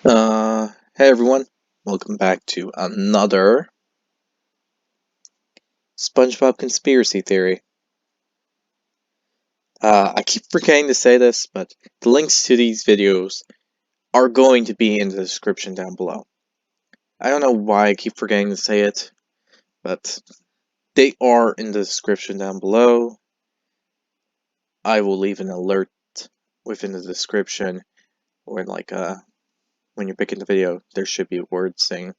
Hey everyone, welcome back to another SpongeBob conspiracy theory. I keep forgetting to say this, but the links to these videos are going to be in the description down below. I don't know why I keep forgetting to say it, but they are in the description down below. I will leave an alert within the description, or when you're picking the video, there should be a word saying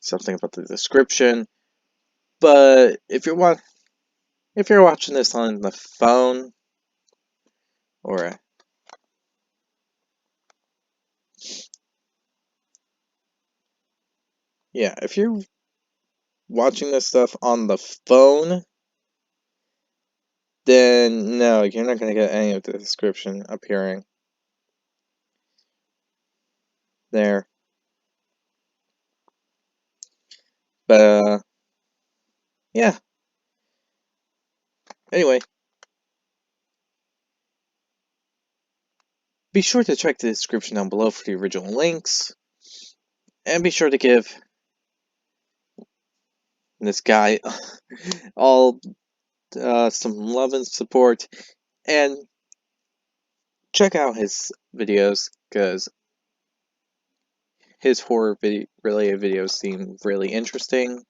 something about the description. But if you're watching this on the phone, or yeah, if you're watching this stuff on the phone, then no, you're not going to get any of the description appearing there. But, yeah. Anyway, be sure to check the description down below for the original links, and be sure to give this guy all some love and support, and check out his videos, because his horror related videos seem really interesting.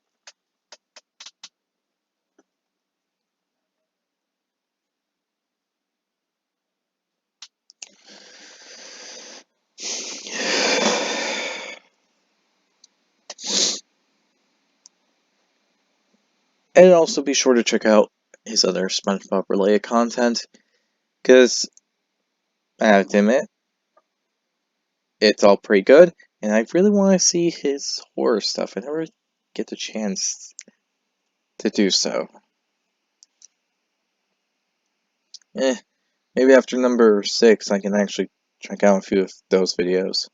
And also be sure to check out his other SpongeBob related content, because I have to admit, it's all pretty good, and I really want to see his horror stuff. I never get the chance to do so. Maybe after number 6 I can actually check out a few of those videos.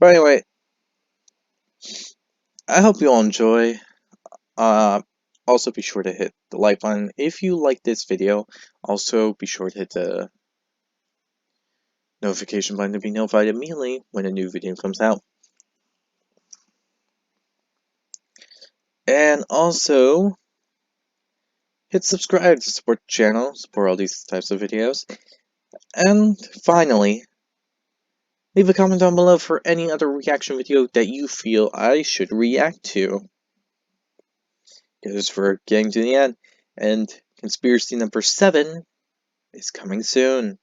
But anyway, I hope you all enjoy. Also be sure to hit the like button if you like this video. Also be sure to hit the notification button to be notified immediately when a new video comes out. And also hit subscribe to support the channel, support all these types of videos. And finally, leave a comment down below for any other reaction video that you feel I should react to. Because we're getting to the end, and conspiracy number 7 is coming soon.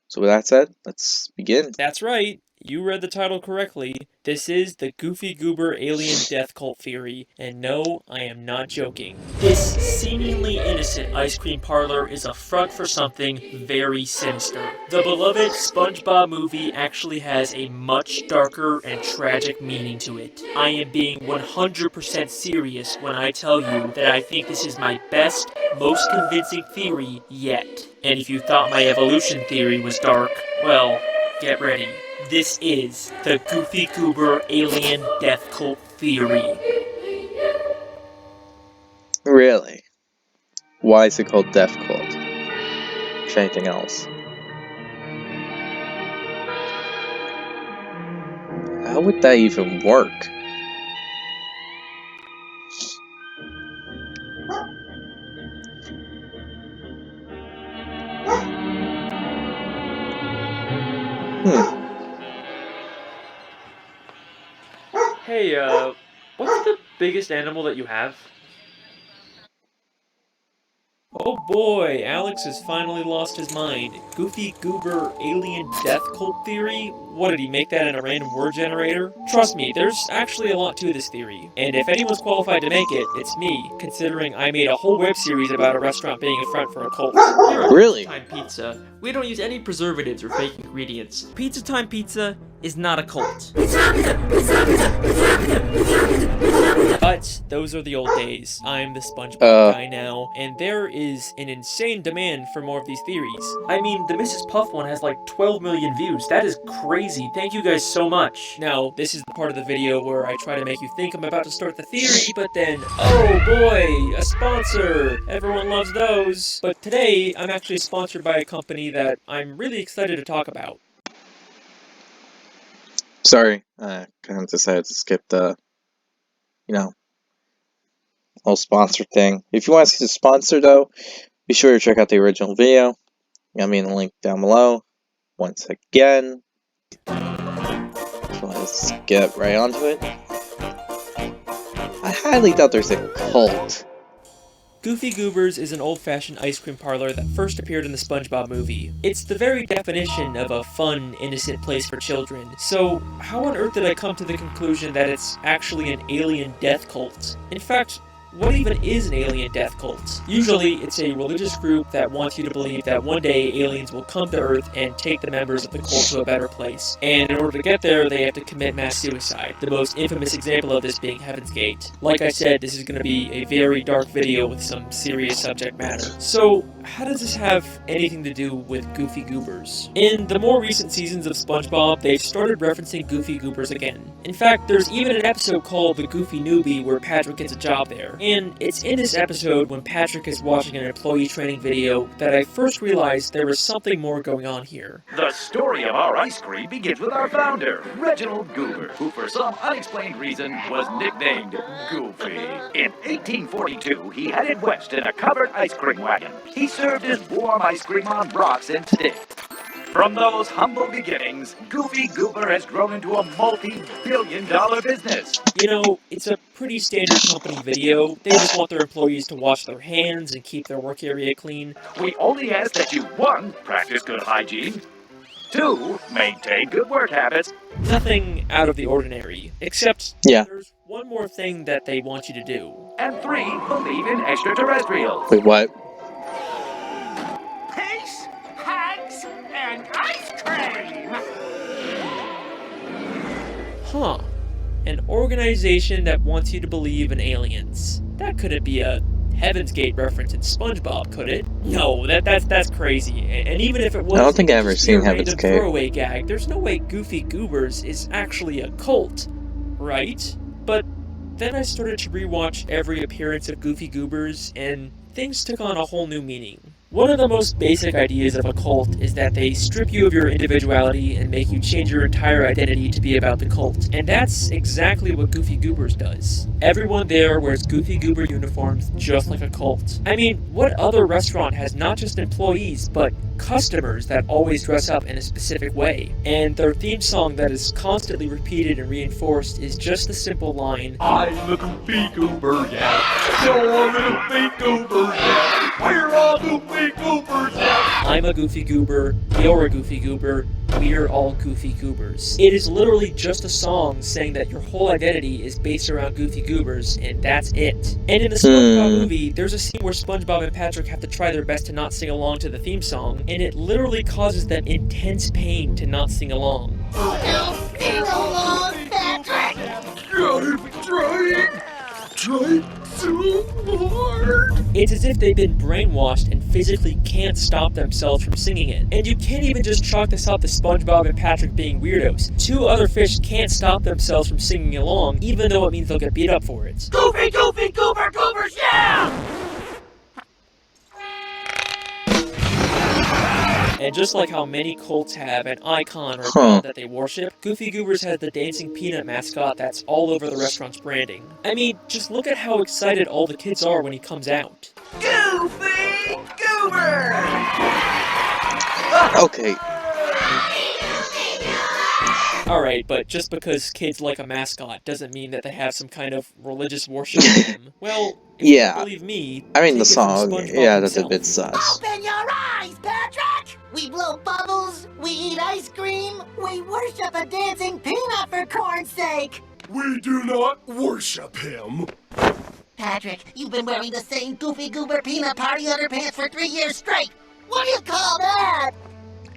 So with that said, let's begin. That's right. You read the title correctly. This is the Goofy Goober Alien Death Cult Theory, and no, I am not joking. This seemingly innocent ice cream parlor is a front for something very sinister. The beloved SpongeBob movie actually has a much darker and tragic meaning to it. I am being 100% serious when I tell you that I think this is my best, most convincing theory yet. And if you thought my evolution theory was dark, well, get ready. This is the Goofy Goober Alien Death Cult Theory. Really? Why is it called Death Cult? If anything else. How would that even work? Hey, what's the biggest animal that you have? Oh boy, Alex has finally lost his mind. Goofy Goober Alien Death Cult Theory? What, did he make that in a random word generator? Trust me, there's actually a lot to this theory. And if anyone's qualified to make it, it's me, considering I made a whole web series about a restaurant being a front for a cult. Here at Really? Pizza Time Pizza, we don't use any preservatives or fake ingredients. Pizza Time Pizza is not a cult. But those are the old days. I'm the SpongeBob guy now, and there is an insane demand for more of these theories. I mean, the Mrs. Puff one has like 12 million views. That is crazy. Thank you guys so much. Now, this is the part of the video where I try to make you think I'm about to start the theory, but then, oh boy, a sponsor. Everyone loves those. But today, I'm actually sponsored by a company that I'm really excited to talk about. Sorry, I kind of decided to skip the, whole sponsor thing. If you want to see the sponsor, though, be sure to check out the original video. Got me in the link down below. Once again. So let's get right onto it. I highly doubt there's a cult. Goofy Goobers is an old-fashioned ice cream parlor that first appeared in the Spongebob movie. It's the very definition of a fun, innocent place for children. So, how on earth did I come to the conclusion that it's actually an alien death cult? In fact, what even is an alien death cult? Usually, it's a religious group that wants you to believe that one day aliens will come to Earth and take the members of the cult to a better place. And in order to get there, they have to commit mass suicide. The most infamous example of this being Heaven's Gate. Like I said, this is going to be a very dark video with some serious subject matter. So, how does this have anything to do with Goofy Goobers? In the more recent seasons of SpongeBob, they've started referencing Goofy Goobers again. In fact, there's even an episode called The Goofy Newbie where Patrick gets a job there. And it's in this episode, when Patrick is watching an employee training video, that I first realized there was something more going on here. The story of our ice cream begins with our founder, Reginald Goober, who for some unexplained reason was nicknamed Goofy. In 1842, he headed west in a covered ice cream wagon. He served his warm ice cream on rocks and sticks. From those humble beginnings, Goofy Goober has grown into a multi-billion-dollar business. You know, it's a pretty standard company video. They just want their employees to wash their hands and keep their work area clean. We only ask that you, 1, practice good hygiene, 2, maintain good work habits, Nothing out of the ordinary, except there's one more thing that they want you to do. and 3, believe in extraterrestrials. Wait, what? Peace, hugs, and ice cream! Huh. An organization that wants you to believe in aliens. That couldn't be a Heaven's Gate reference in SpongeBob, could it? No, that's crazy. And even if it was, I don't think I've ever just be a seen Heaven's random Gate. throwaway gag. There's no way Goofy Goobers is actually a cult, right? But then I started to rewatch every appearance of Goofy Goobers, and things took on a whole new meaning. One of the most basic ideas of a cult is that they strip you of your individuality and make you change your entire identity to be about the cult. And that's exactly what Goofy Goobers does. Everyone there wears Goofy Goober uniforms just like a cult. I mean, what other restaurant has not just employees, but customers that always dress up in a specific way? And their theme song that is constantly repeated and reinforced is just the simple line, I'm a Goofy Goober, yeah. You're a Goofy Goober, yeah. We're all Goofy Goobers, yeah. I'm a Goofy Goober, you're a Goofy Goober, we're all Goofy Goobers. It is literally just a song saying that your whole identity is based around Goofy Goobers, and that's it. And in the SpongeBob movie, there's a scene where SpongeBob and Patrick have to try their best to not sing along to the theme song, and it literally causes them intense pain to not sing along. Don't sing along, Patrick! Trying so hard. It's as if they've been brainwashed and physically can't stop themselves from singing it. And you can't even just chalk this up to SpongeBob and Patrick being weirdos. 2 other fish can't stop themselves from singing along, even though it means they'll get beat up for it. Goofy, Goofy, Goober, Goobers, yeah! And just like how many cults have an icon or god that they worship, Goofy Goobers has the dancing peanut mascot that's all over the restaurant's branding. I mean, just look at how excited all the kids are when he comes out. Goofy Goober! Okay. Alright, but just because kids like a mascot doesn't mean that they have some kind of religious worship of him. Well, if you don't believe me, I mean, the take it from song, SpongeBob that's a himself. bit sus. Open your eyes, Patrick! We blow bubbles, we eat ice cream, we worship a dancing peanut for corn's sake! We do not worship him. Patrick, you've been wearing the same Goofy Goober peanut party underpants for 3 years straight! What do you call that?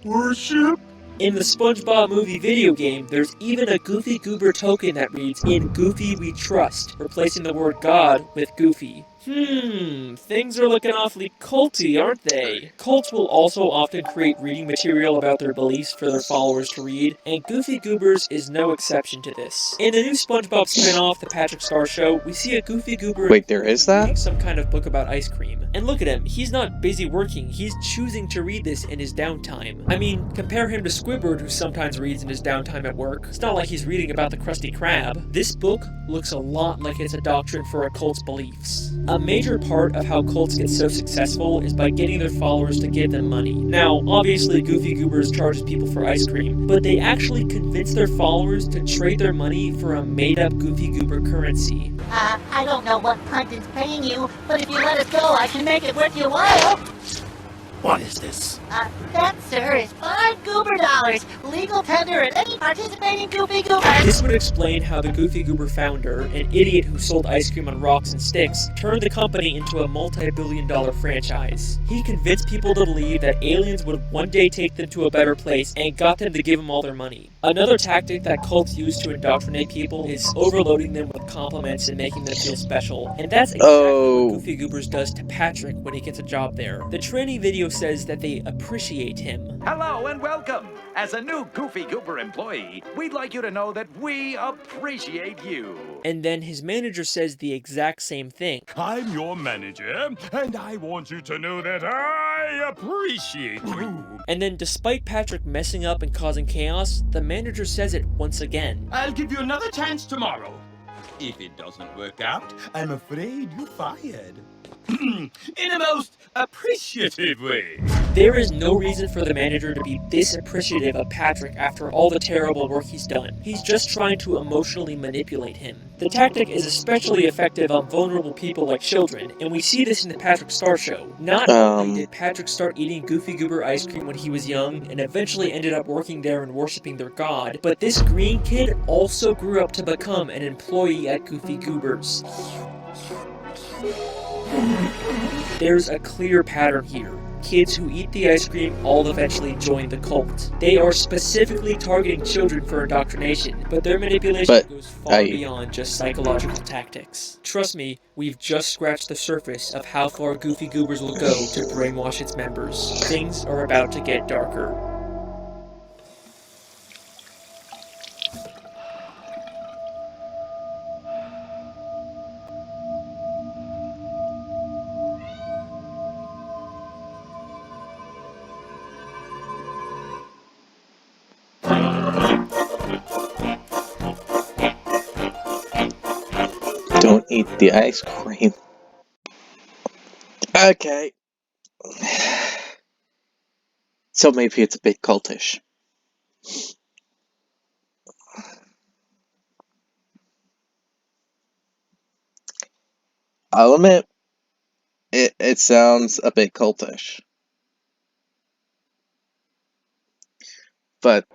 Worship? In the SpongeBob movie video game, there's even a Goofy Goober token that reads, "In Goofy we trust," replacing the word God with Goofy. Things are looking awfully culty, aren't they? Cults will also often create reading material about their beliefs for their followers to read, and Goofy Goobers is no exception to this. In the new SpongeBob spin-off, The Patrick Star Show, we see a Goofy Goober Wait, there is reading that? some kind of book about ice cream. And look at him, he's not busy working, he's choosing to read this in his downtime. I mean, compare him to Squidward, who sometimes reads in his downtime at work. It's not like he's reading about the Krusty Krab. This book looks a lot like it's a doctrine for a cult's beliefs. A major part of how cults get so successful is by getting their followers to give them money. Now, obviously Goofy Goobers charges people for ice cream, but they actually convince their followers to trade their money for a made-up Goofy Goober currency. I don't know what Plankton's paying you, but if you let us go, I can make it worth your while. What is this? That, sir, is $5 Goober dollars. Legal tender at any participating Goofy Goober. This would explain how the Goofy Goober founder, an idiot who sold ice cream on rocks and sticks, turned the company into a multi-billion-dollar franchise. He convinced people to believe that aliens would one day take them to a better place and got them to give him all their money. Another tactic that cults use to indoctrinate people is overloading them with compliments and making them feel special. And that's exactly what Goofy Goobers does to Patrick when he gets a job there. The training video says that they appreciate him. Hello and welcome. As a new Goofy Goober employee, we'd like you to know that we appreciate you. And then his manager says the exact same thing. I'm your manager, and I want you to know that I appreciate you. And then despite Patrick messing up and causing chaos, the manager says it once again. I'll give you another chance tomorrow. If it doesn't work out, I'm afraid you're fired. In a most appreciative way. There is no reason for the manager to be this appreciative of Patrick after all the terrible work he's done. He's just trying to emotionally manipulate him. The tactic is especially effective on vulnerable people like children, and we see this in the Patrick Star Show. Not only did Patrick start eating Goofy Goober ice cream when he was young, and eventually ended up working there and worshipping their god, but this green kid also grew up to become an employee at Goofy Goobers. There's a clear pattern here. Kids who eat the ice cream all eventually join the cult. They are specifically targeting children for indoctrination, but their manipulation goes far beyond just psychological tactics. Trust me, we've just scratched the surface of how far Goofy Goobers will go to brainwash its members. Things are about to get darker. Don't eat the ice cream. Okay. So maybe it's a bit cultish. I'll admit, it sounds a bit cultish. But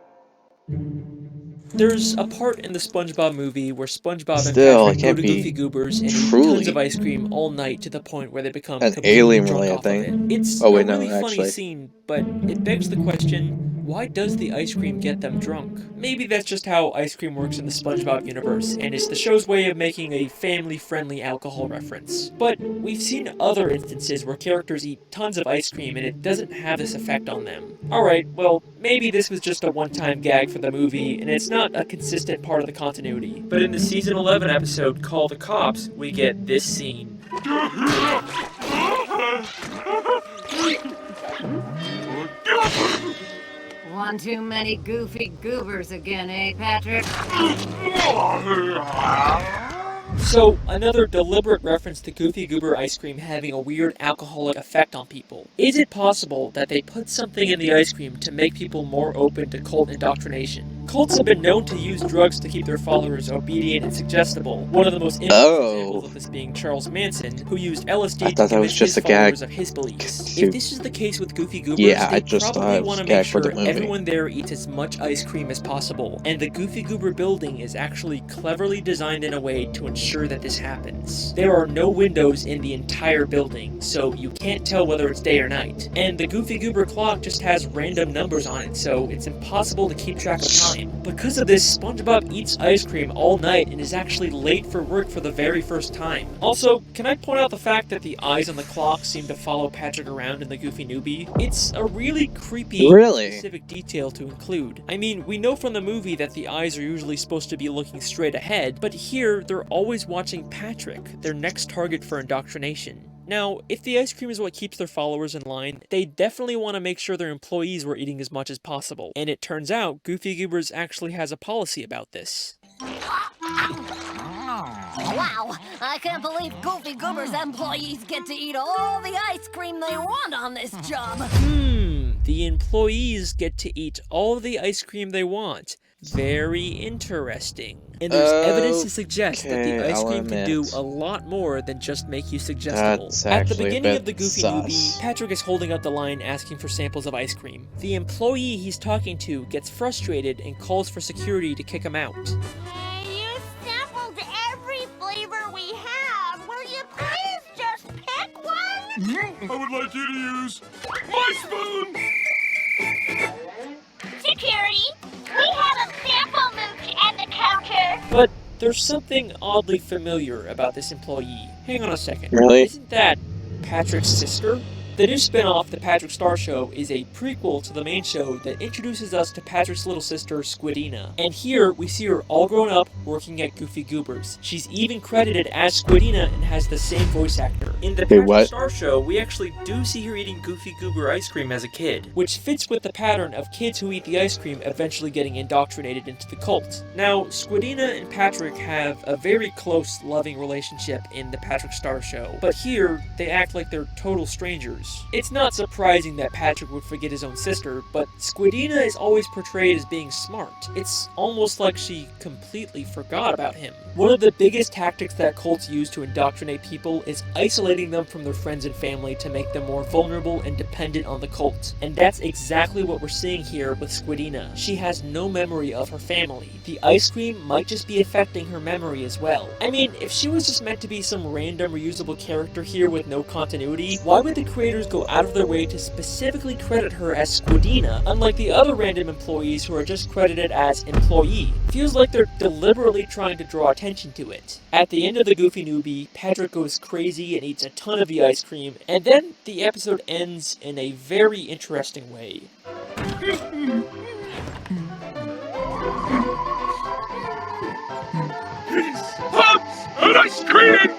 there's a part in the Spongebob movie where Spongebob and still, Patrick go to Goofy Goobers and eat tons of ice cream all night to the point where they become an completely alien drunk related off thing. of it. It's a really funny scene, but it begs the question, why does the ice cream get them drunk? Maybe that's just how ice cream works in the Spongebob universe, and it's the show's way of making a family-friendly alcohol reference. But we've seen other instances where characters eat tons of ice cream and it doesn't have this effect on them. Alright, well, maybe this was just a one-time gag for the movie, and it's not a consistent part of the continuity. But in the Season 11 episode, Call the Cops, we get this scene. One too many Goofy Goobers again, eh, Patrick? So, another deliberate reference to Goofy Goober ice cream having a weird alcoholic effect on people. Is it possible that they put something in the ice cream to make people more open to cult indoctrination? Cults have been known to use drugs to keep their followers obedient and suggestible. One of the most infamous examples of this being Charles Manson, who used LSD to convince his followers of his beliefs. If this is the case with Goofy Goobers, they probably want to make sure everyone there eats as much ice cream as possible. And the Goofy Goober building is actually cleverly designed in a way to ensure that this happens. There are no windows in the entire building, so you can't tell whether it's day or night. And the Goofy Goober clock just has random numbers on it, so it's impossible to keep track of time. time. Because of this, SpongeBob eats ice cream all night and is actually late for work for the very first time. Also, can I point out the fact that the eyes on the clock seem to follow Patrick around in the Goofy Newbie? It's a really creepy and Really? specific detail to include. I mean, we know from the movie that the eyes are usually supposed to be looking straight ahead, but here they're always watching Patrick, their next target for indoctrination. Now, if the ice cream is what keeps their followers in line, they definitely want to make sure their employees were eating as much as possible. And it turns out, Goofy Goobers actually has a policy about this. Wow, I can't believe Goofy Goober's employees get to eat all the ice cream they want on this job. The employees get to eat all the ice cream they want. Very interesting. And there's evidence to suggest that the ice cream can do a lot more than just make you suggestible. That's At the actually a beginning bit of the Goofy sus. Newbie, Patrick is holding up the line asking for samples of ice cream. The employee he's talking to gets frustrated and calls for security to kick him out. You sampled every flavor we have. Will you please just pick one? I would like you to use my spoon! Security, we have a sample mooch at the counter. But there's something oddly familiar about this employee. Hang on a second. Really? Isn't that Patrick's sister? The new spin-off, The Patrick Star Show, is a prequel to the main show that introduces us to Patrick's little sister, Squidina. And here, we see her all grown up, working at Goofy Goobers. She's even credited as Squidina and has the same voice actor. In The Patrick what? Star Show, we actually do see her eating Goofy Goober ice cream as a kid, which fits with the pattern of kids who eat the ice cream eventually getting indoctrinated into the cult. Now, Squidina and Patrick have a very close, loving relationship in The Patrick Star Show, but here, they act like they're total strangers. It's not surprising that Patrick would forget his own sister, but Squidina is always portrayed as being smart. It's almost like she completely forgot about him. One of the biggest tactics that cults use to indoctrinate people is isolating them from their friends and family to make them more vulnerable and dependent on the cult. And that's exactly what we're seeing here with Squidina. She has no memory of her family. The ice cream might just be affecting her memory as well. I mean, if she was just meant to be some random reusable character here with no continuity, why would the creators go out of their way to specifically credit her as Squidina, unlike the other random employees who are just credited as employee? Feels like they're deliberately trying to draw attention to it. At the end of the Goofy Newbie, Patrick goes crazy and eats a ton of the ice cream, and then the episode ends in a very interesting way. Pops and ice cream!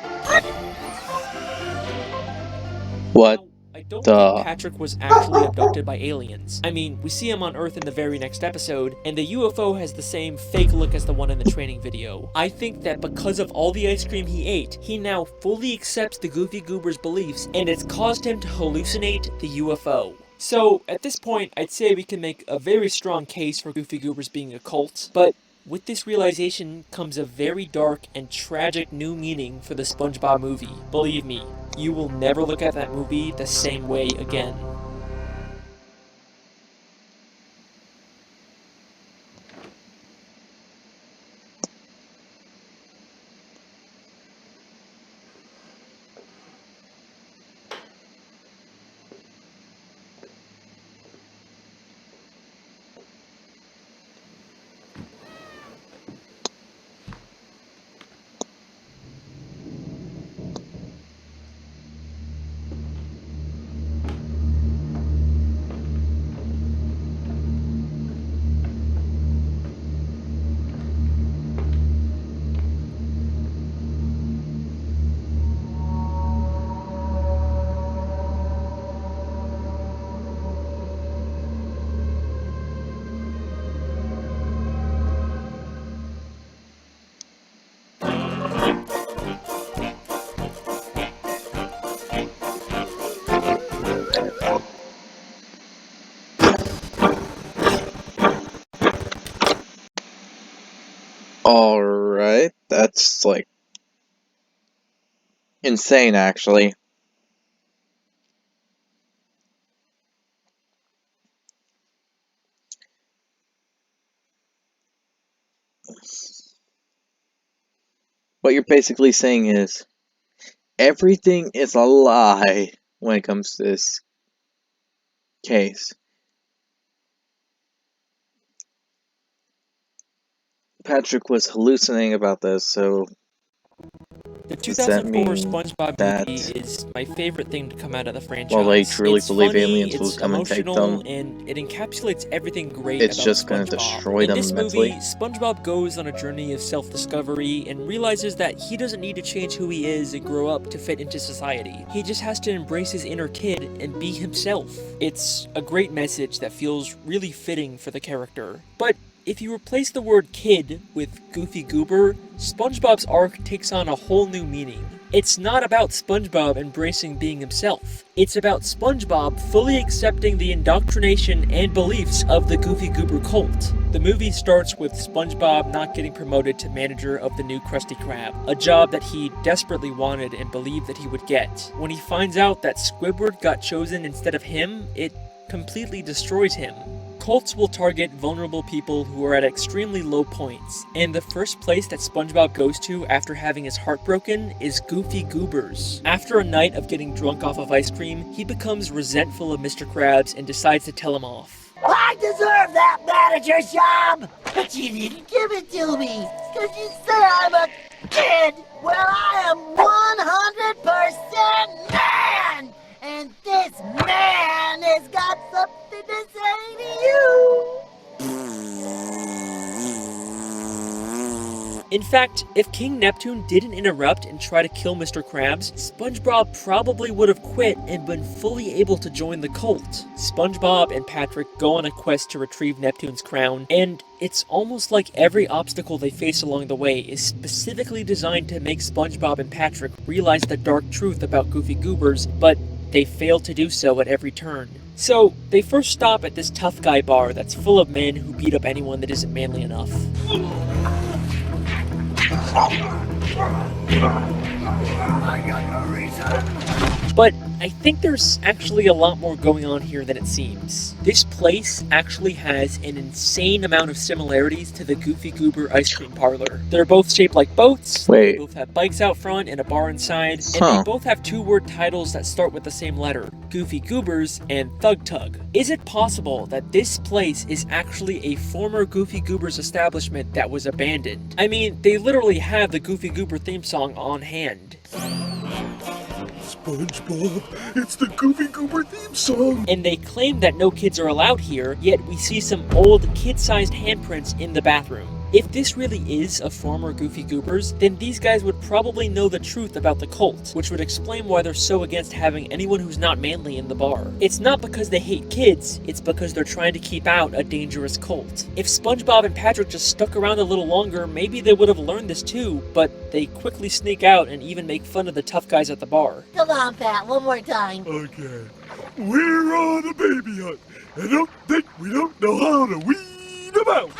What? I don't Duh. think Patrick was actually abducted by aliens. I mean, we see him on Earth in the very next episode, and the UFO has the same fake look as the one in the training video. I think that because of all the ice cream he ate, he now fully accepts the Goofy Goober's beliefs, and it's caused him to hallucinate the UFO. So, at this point, I'd say we can make a very strong case for Goofy Goobers being a cult, but with this realization comes a very dark and tragic new meaning for the SpongeBob movie. Believe me, you will never look at that movie the same way again. Alright, that's like insane actually. What you're basically saying is everything is a lie when it comes to this case. Patrick was hallucinating about this, so The does that 2004 mean SpongeBob that movie is my favorite thing to come out of the franchise. while they truly It's believe funny, aliens will it's come and take emotional, them, and it encapsulates everything great it's about just gonna SpongeBob. destroy In them this mentally? movie, SpongeBob goes on a journey of self-discovery and realizes that he doesn't need to change who he is and grow up to fit into society. He just has to embrace his inner kid and be himself. It's a great message that feels really fitting for the character. But if you replace the word kid with Goofy Goober, SpongeBob's arc takes on a whole new meaning. It's not about SpongeBob embracing being himself. It's about SpongeBob fully accepting the indoctrination and beliefs of the Goofy Goober cult. The movie starts with SpongeBob not getting promoted to manager of the new Krusty Krab, a job that he desperately wanted and believed that he would get. When he finds out that Squidward got chosen instead of him, it completely destroys him. Cults will target vulnerable people who are at extremely low points, and the first place that SpongeBob goes to after having his heart broken is Goofy Goobers. After a night of getting drunk off of ice cream, he becomes resentful of Mr. Krabs and decides to tell him off. I deserve that manager job, but you didn't give it to me, because you say I'm a kid. Well, I am 100% man, and this man has got something to say to you. In fact, if King Neptune didn't interrupt and try to kill Mr. Krabs, SpongeBob probably would have quit and been fully able to join the cult. SpongeBob and Patrick go on a quest to retrieve Neptune's crown, and it's almost like every obstacle they face along the way is specifically designed to make SpongeBob and Patrick realize the dark truth about Goofy Goobers, but they fail to do so at every turn. So, they first stop at this tough guy bar that's full of men who beat up anyone that isn't manly enough. But I think there's actually a lot more going on here than it seems. This place actually has an insane amount of similarities to the Goofy Goober ice cream parlor. They're both shaped like boats, Wait. they both have bikes out front and a bar inside, and Huh. they both have two-word titles that start with the same letter, Goofy Goobers and Thug Tug. Is it possible that this place is actually a former Goofy Goobers establishment that was abandoned? I mean, they literally have the Goofy Goober theme song on hand. SpongeBob, it's the Goofy Goober theme song! And they claim that no kids are allowed here, yet we see some old kid-sized handprints in the bathroom. If this really is a former Goofy Goobers, then these guys would probably know the truth about the cult, which would explain why they're so against having anyone who's not manly in the bar. It's not because they hate kids, it's because they're trying to keep out a dangerous cult. If SpongeBob and Patrick just stuck around a little longer, maybe they would have learned this too, but they quickly sneak out and even make fun of the tough guys at the bar. Come on, Pat, one more time. Okay. We're on a baby hunt, and don't think we don't know how to weed them out!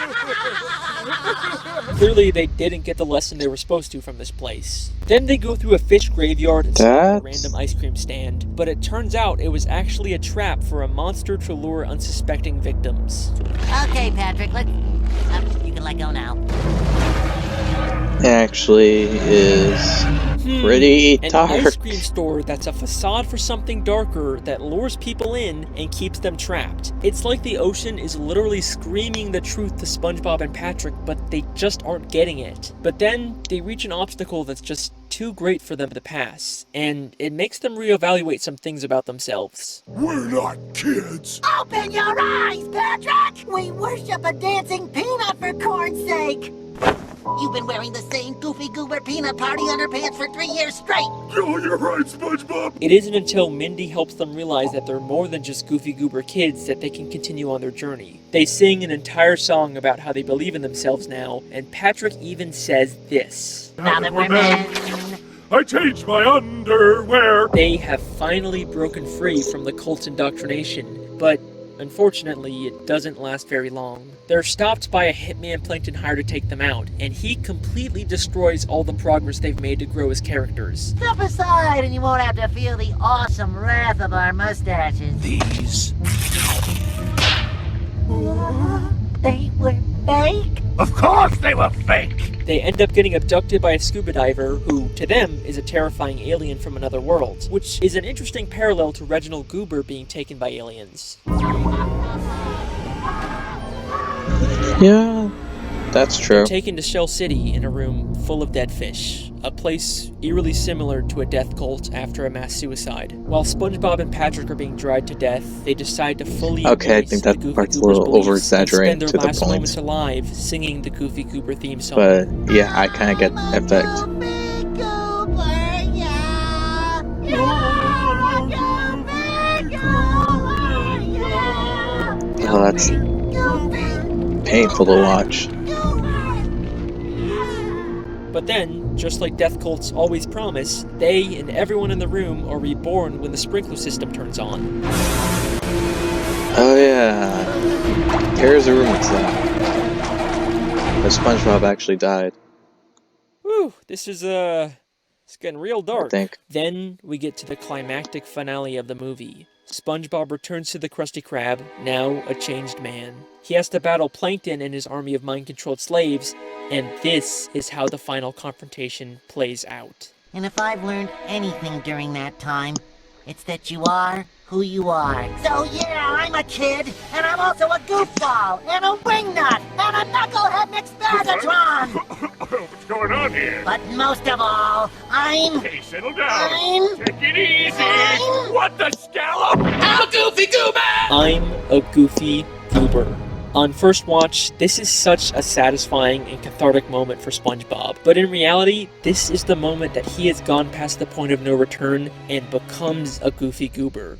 Clearly, they didn't get the lesson they were supposed to from this place. Then they go through a fish graveyard and stop at a random ice cream stand, but it turns out it was actually a trap for a monster to lure unsuspecting victims. Okay, Patrick, you can let go now. Actually is pretty An dark. ice cream store that's a facade for something darker that lures people in and keeps them trapped. It's like the ocean is literally screaming the truth to SpongeBob and Patrick, but they just aren't getting it. But then they reach an obstacle that's just too great for them to pass, and it makes them reevaluate some things about themselves. We're not kids! Open your eyes, Patrick! We worship a dancing peanut for corn's sake! You've been wearing the same Goofy Goober peanut party underpants for 3 years straight! Oh, you're right, SpongeBob! It isn't until Mindy helps them realize that they're more than just Goofy Goober kids that they can continue on their journey. They sing an entire song about how they believe in themselves now, and Patrick even says this. Now that we're men, I changed my underwear! They have finally broken free from the cult's indoctrination, but unfortunately, it doesn't last very long. They're stopped by a hitman Plankton hired to take them out, and he completely destroys all the progress they've made to grow as characters. step aside and you won't have to feel the awesome wrath of our mustaches. These. They were fake? Of course they were fake! They end up getting abducted by a scuba diver who, to them, is a terrifying alien from another world, which is an interesting parallel to Reginald Goober being taken by aliens. Yeah, That's They're true. taken to Shell City in a room full of dead fish, a place eerily similar to a death cult after a mass suicide. While SpongeBob and Patrick are being dried to death, they decide to fully Okay, I embrace think the that Goofy part's a Goobers' little beliefs and over-exaggerating spend their to the last point. moments alive singing the Goofy Goober theme song. But yeah, I kind of get that fact. Goofy Goober, yeah. Yeah, Goofy Goober, yeah. Oh, that's painful to watch. But then, just like death cults always promise, they and everyone in the room are reborn when the sprinkler system turns on. Oh yeah. Here's a rumor to that SpongeBob actually died, Whew, this is it's getting real I dark. think. Then we get to the climactic finale of the movie. SpongeBob returns to the Krusty Krab, now a changed man. He has to battle Plankton and his army of mind-controlled slaves, and this is how the final confrontation plays out. And if I've learned anything during that time, it's that you are who you are. So yeah, I'm a kid, and I'm also a goofball, and a wingnut, and a knucklehead mixed Bagatron! What's going on here? But most of all, I'm... Hey, settle down. I'm... Take it easy. I'm... What the scallop? I'm a Goofy Goober! I'm a Goofy Goober. On first watch, this is such a satisfying and cathartic moment for SpongeBob. But in reality, this is the moment that he has gone past the point of no return and becomes a Goofy Goober.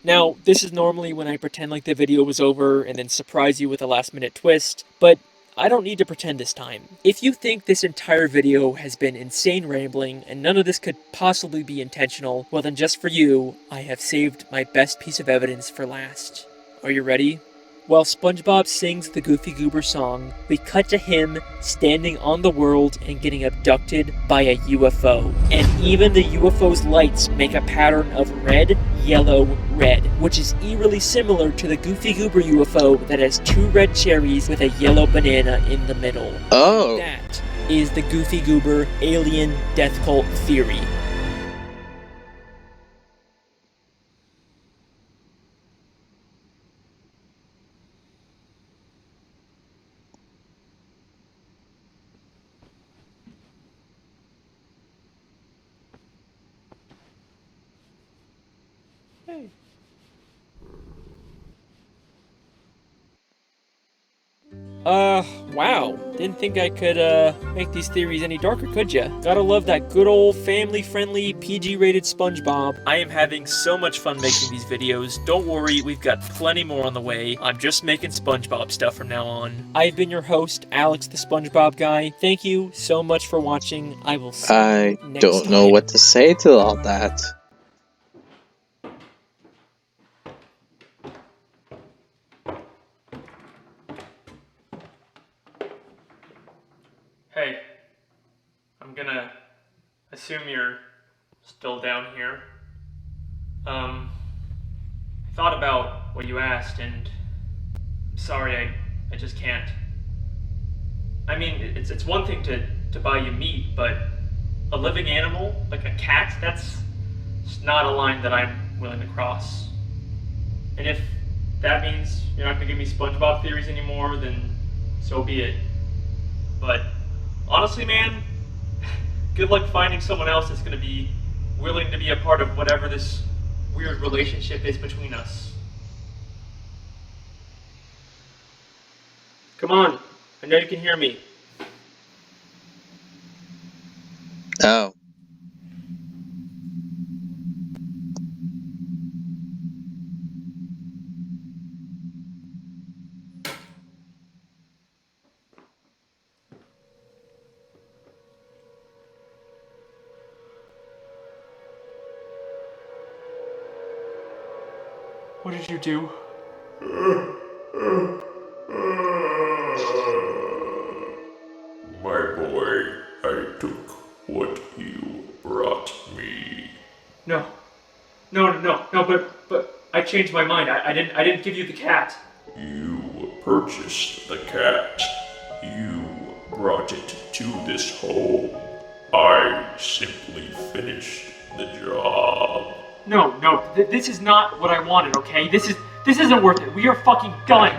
Now, this is normally when I pretend like the video was over and then surprise you with a last-minute twist, but I don't need to pretend this time. If you think this entire video has been insane rambling and none of this could possibly be intentional, well then just for you, I have saved my best piece of evidence for last. Are you ready? While SpongeBob sings the Goofy Goober song, we cut to him standing on the world and getting abducted by a UFO. And even the UFO's lights make a pattern of red, yellow, red, which is eerily similar to the Goofy Goober UFO that has 2 red cherries with a yellow banana in the middle. Oh. That is the Goofy Goober alien death cult theory. Hey. Wow. Didn't think I could, make these theories any darker, could ya? Gotta love that good old family-friendly, PG-rated SpongeBob. I am having so much fun making these videos. Don't worry, we've got plenty more on the way. I'm just making SpongeBob stuff from now on. I've been your host, Alex the SpongeBob Guy. Thank you so much for watching. I will see I you next don't know time. what to say to all that. Hey, I'm gonna assume you're still down here. I thought about what you asked, and I'm sorry, I just can't. I mean, it's one thing to buy you meat, but a living animal, like a cat, that's just not a line that I'm willing to cross. And if that means you're not gonna give me SpongeBob theories anymore, then so be it. But honestly, man, good luck finding someone else that's going to be willing to be a part of whatever this weird relationship is between us. Come on, I know you can hear me. Oh. What did you do? My boy, I took what you brought me. No, but I changed my mind. I didn't give you the cat. You purchased the cat. You brought it to this home. I simply finished the job. No, this is not what I wanted, okay? This isn't worth it. We are fucking done.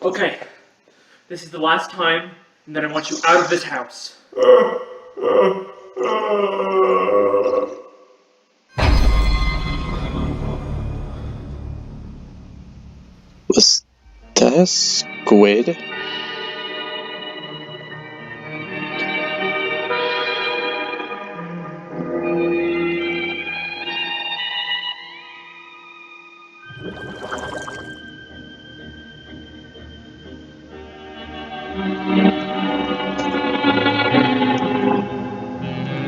Okay, this is the last time, and then I want you out of this house. Was that a squid?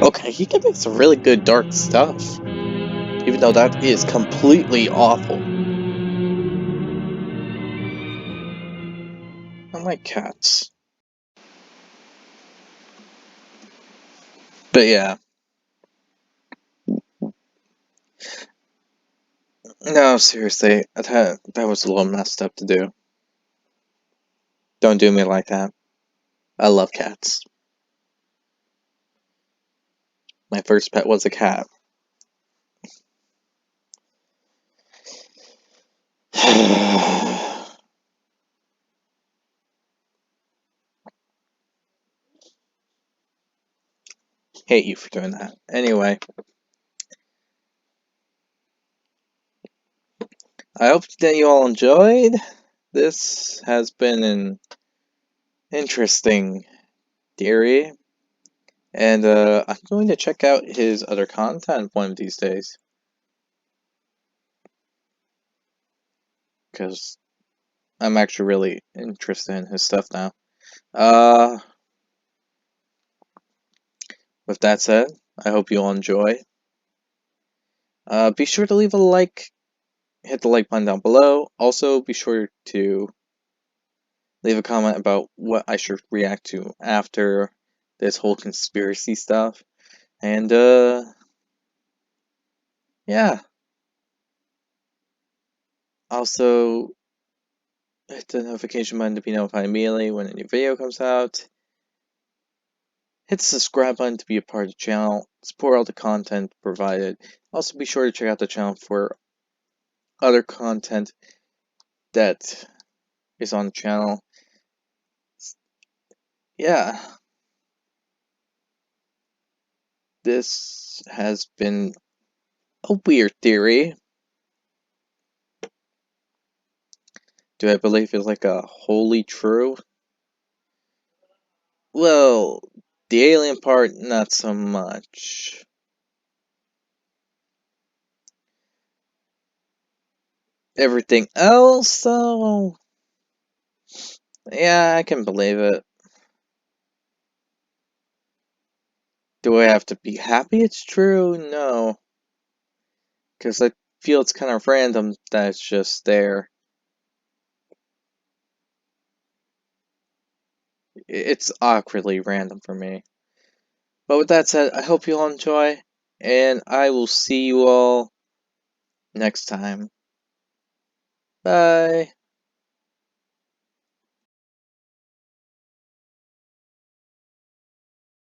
Okay, he can make some really good dark stuff. Even though that is completely awful. I like cats. But yeah. No, seriously, that was a little messed up to do. Don't do me like that. I love cats. My first pet was a cat. Hate you for doing that. Anyway. I hope that you all enjoyed. This has been an interesting theory. And I'm going to check out his other content one of these days. Because I'm actually really interested in his stuff now. With that said, I hope you all enjoy. Be sure to leave a like, hit the like button down below. Also, be sure to leave a comment about what I should react to after this whole conspiracy stuff. And, yeah. Also, hit the notification button to be notified immediately when a new video comes out. Hit the subscribe button to be a part of the channel. Support all the content provided. Also, be sure to check out the channel for other content that is on the channel. Yeah. This has been a weird theory. Do I believe it's like a wholly true? Well, the alien part, not so much. Everything else, though, yeah, I can believe it. Do I have to be happy it's true? No. Because I feel it's kind of random that it's just there. It's awkwardly random for me. But with that said, I hope you all enjoy, and I will see you all next time. Bye.